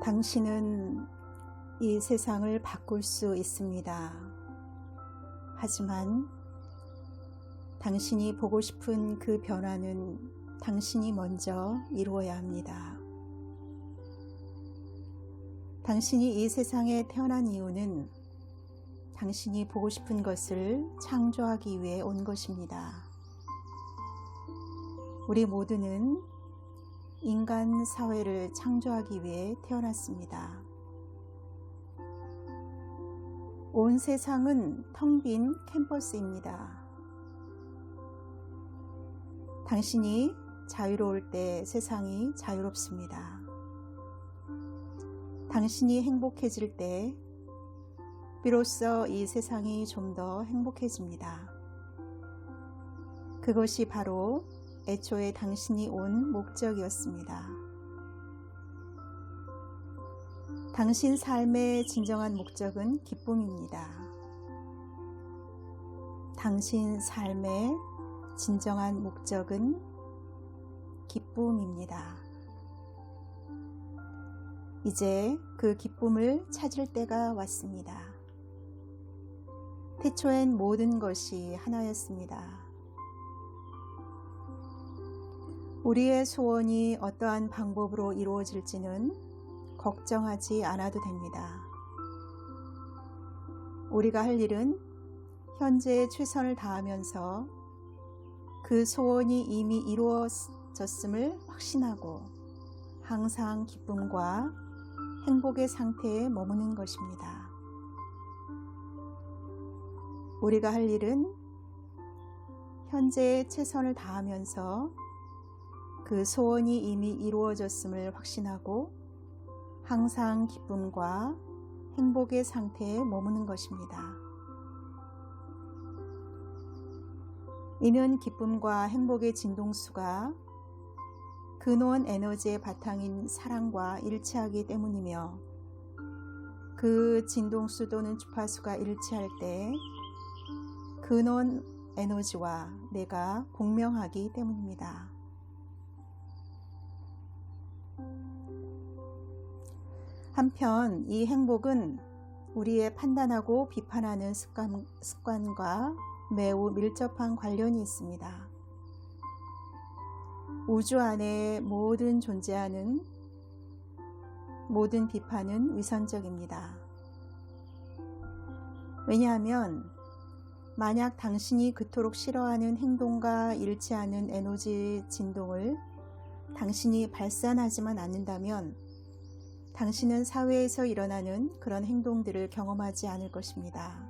당신은 이 세상을 바꿀 수 있습니다. 하지만 당신이 보고 싶은 그 변화는 당신이 먼저 이루어야 합니다. 당신이 이 세상에 태어난 이유는 당신이 보고 싶은 것을 창조하기 위해 온 것입니다. 우리 모두는 인간 사회를 창조하기 위해 태어났습니다. 온 세상은 텅 빈 캠퍼스입니다. 당신이 자유로울 때 세상이 자유롭습니다. 당신이 행복해질 때 비로소 이 세상이 좀 더 행복해집니다. 그것이 바로 애초에 당신이 온 목적이었습니다. 당신 삶의 진정한 목적은 기쁨입니다. 당신 삶의 진정한 목적은 기쁨입니다. 이제 그 기쁨을 찾을 때가 왔습니다. 태초엔 모든 것이 하나였습니다. 우리의 소원이 어떠한 방법으로 이루어질지는 걱정하지 않아도 됩니다. 우리가 할 일은 현재 최선을 다하면서 그 소원이 이미 이루어졌음을 확신하고 항상 기쁨과 행복의 상태에 머무는 것입니다. 우리가 할 일은 현재의 최선을 다하면서 그 소원이 이미 이루어졌음을 확신하고 항상 기쁨과 행복의 상태에 머무는 것입니다. 이는 기쁨과 행복의 진동수가 근원 에너지의 바탕인 사랑과 일치하기 때문이며 그 진동수 또는 주파수가 일치할 때 근원 에너지와 내가 공명하기 때문입니다. 한편 이 행복은 우리의 판단하고 비판하는 습관과 매우 밀접한 관련이 있습니다. 우주 안에 모든 존재하는 모든 비판은 위선적입니다. 왜냐하면 만약 당신이 그토록 싫어하는 행동과 일치하는 에너지 진동을 당신이 발산하지만 않는다면 당신은 사회에서 일어나는 그런 행동들을 경험하지 않을 것입니다.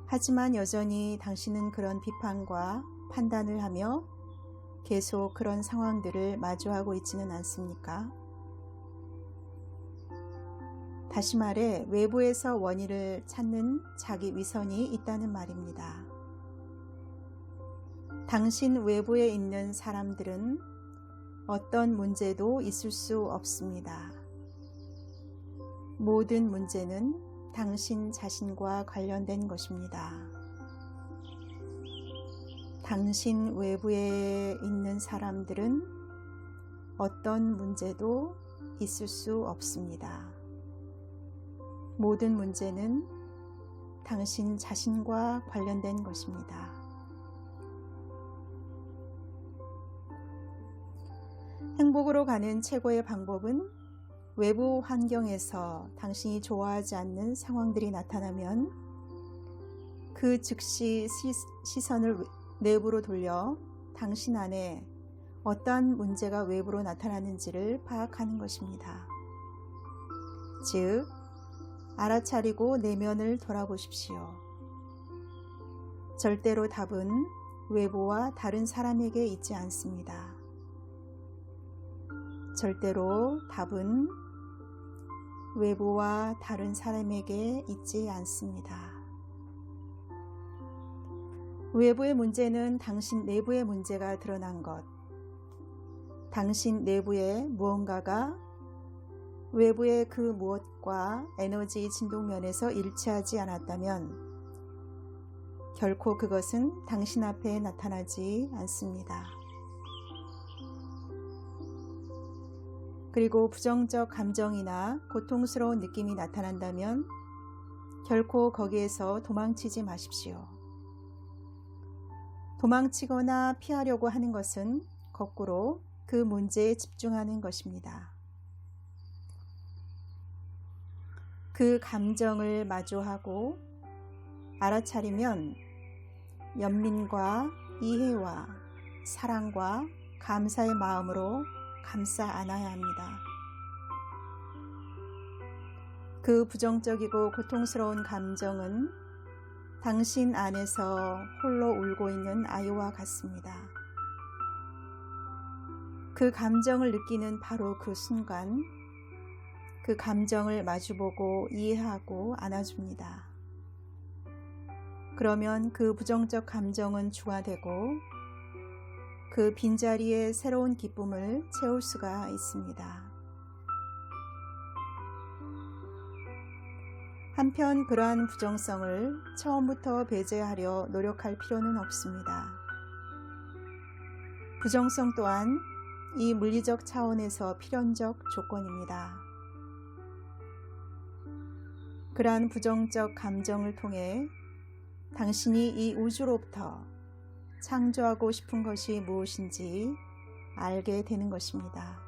하지만 여전히 당신은 그런 비판과 판단을 하며 계속 그런 상황들을 마주하고 있지는 않습니까? 다시 말해 외부에서 원인을 찾는 자기 위선이 있다는 말입니다. 당신 외부에 있는 사람들은 어떤 문제도 있을 수 없습니다. 모든 문제는 당신 자신과 관련된 것입니다. 당신 외부에 있는 사람들은 어떤 문제도 있을 수 없습니다. 모든 문제는 당신 자신과 관련된 것입니다. 행복으로 가는 최고의 방법은 외부 환경에서 당신이 좋아하지 않는 상황들이 나타나면 그 즉시 시선을 내부로 돌려 당신 안에 어떠한 문제가 외부로 나타나는지를 파악하는 것입니다. 즉, 알아차리고 내면을 돌아보십시오. 절대로 답은 외부와 다른 사람에게 있지 않습니다. 절대로 답은 외부와 다른 사람에게 있지 않습니다. 외부의 문제는 당신 내부의 문제가 드러난 것, 당신 내부에 무언가가 외부의 그 무엇과 에너지 진동면에서 일치하지 않았다면 결코 그것은 당신 앞에 나타나지 않습니다. 그리고 부정적 감정이나 고통스러운 느낌이 나타난다면 결코 거기에서 도망치지 마십시오. 도망치거나 피하려고 하는 것은 거꾸로 그 문제에 집중하는 것입니다. 그 감정을 마주하고 알아차리면 연민과 이해와 사랑과 감사의 마음으로 감싸 안아야 합니다. 그 부정적이고 고통스러운 감정은 당신 안에서 홀로 울고 있는 아이와 같습니다. 그 감정을 느끼는 바로 그 순간, 그 감정을 마주보고 이해하고 안아줍니다. 그러면 그 부정적 감정은 중화되고 그 빈자리에 새로운 기쁨을 채울 수가 있습니다. 한편 그러한 부정성을 처음부터 배제하려 노력할 필요는 없습니다. 부정성 또한 이 물리적 차원에서 필연적 조건입니다. 그러한 부정적 감정을 통해 당신이 이 우주로부터 창조하고 싶은 것이 무엇인지 알게 되는 것입니다.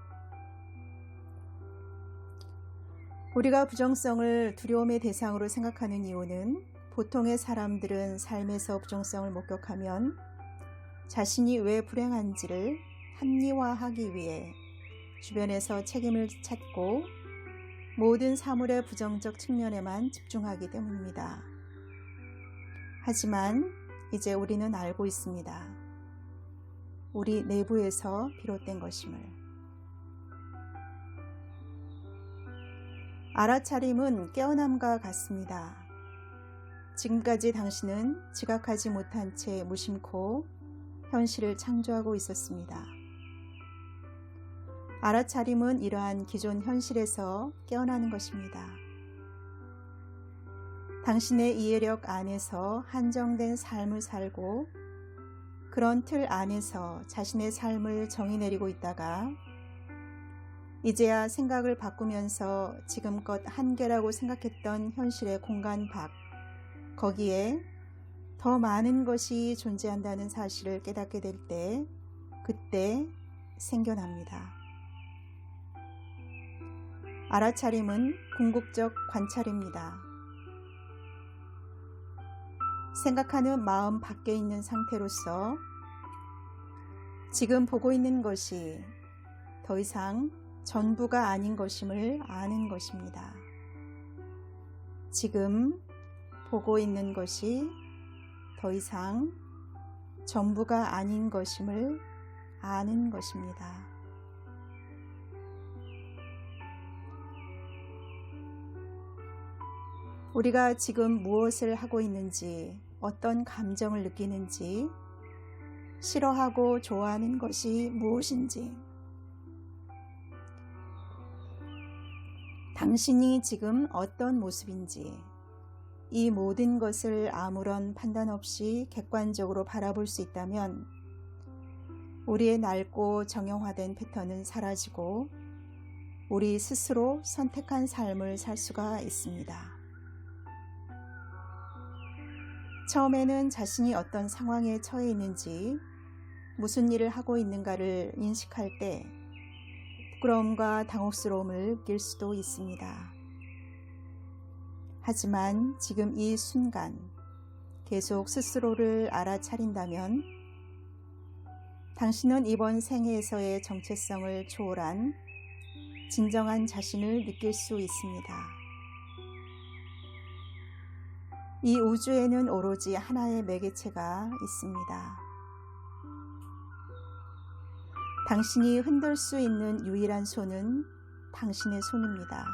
우리가 부정성을 두려움의 대상으로 생각하는 이유는 보통의 사람들은 삶에서 부정성을 목격하면 자신이 왜 불행한지를 합리화하기 위해 주변에서 책임을 찾고 모든 사물의 부정적 측면에만 집중하기 때문입니다. 하지만 이제 우리는 알고 있습니다. 우리 내부에서 비롯된 것임을. 알아차림은 깨어남과 같습니다. 지금까지 당신은 지각하지 못한 채 무심코 현실을 창조하고 있었습니다. 알아차림은 이러한 기존 현실에서 깨어나는 것입니다. 당신의 이해력 안에서 한정된 삶을 살고 그런 틀 안에서 자신의 삶을 정의 내리고 있다가 이제야 생각을 바꾸면서 지금껏 한계라고 생각했던 현실의 공간 밖, 거기에 더 많은 것이 존재한다는 사실을 깨닫게 될 때, 그때 생겨납니다. 알아차림은 궁극적 관찰입니다. 생각하는 마음 밖에 있는 상태로서 지금 보고 있는 것이 더 이상 전부가 아닌 것임을 아는 것입니다. 지금 보고 있는 것이 더 이상 전부가 아닌 것임을 아는 것입니다. 우리가 지금 무엇을 하고 있는지, 어떤 감정을 느끼는지, 싫어하고 좋아하는 것이 무엇인지, 당신이 지금 어떤 모습인지, 이 모든 것을 아무런 판단 없이 객관적으로 바라볼 수 있다면 우리의 낡고 정형화된 패턴은 사라지고 우리 스스로 선택한 삶을 살 수가 있습니다. 처음에는 자신이 어떤 상황에 처해 있는지, 무슨 일을 하고 있는가를 인식할 때 부끄러움과 당혹스러움을 느낄 수도 있습니다. 하지만 지금 이 순간 계속 스스로를 알아차린다면 당신은 이번 생애에서의 정체성을 초월한 진정한 자신을 느낄 수 있습니다. 이 우주에는 오로지 하나의 매개체가 있습니다. 당신이 흔들 수 있는 유일한 손은 당신의 손입니다.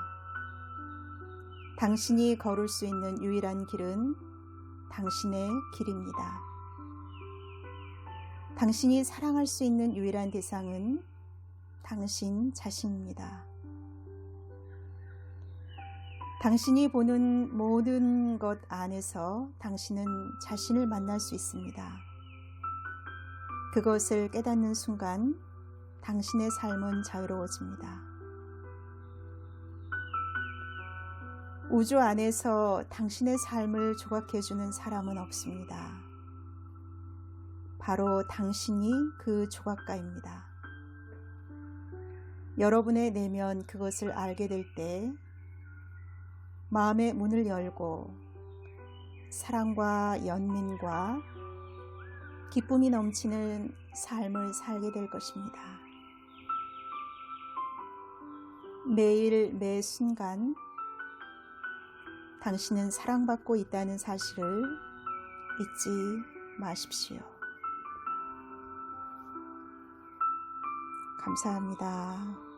당신이 걸을 수 있는 유일한 길은 당신의 길입니다. 당신이 사랑할 수 있는 유일한 대상은 당신 자신입니다. 당신이 보는 모든 것 안에서 당신은 자신을 만날 수 있습니다. 그것을 깨닫는 순간 당신의 삶은 자유로워집니다. 우주 안에서 당신의 삶을 조각해주는 사람은 없습니다. 바로 당신이 그 조각가입니다. 여러분의 내면 그것을 알게 될 때 마음의 문을 열고 사랑과 연민과 기쁨이 넘치는 삶을 살게 될 것입니다. 매일 매 순간 당신은 사랑받고 있다는 사실을 잊지 마십시오. 감사합니다.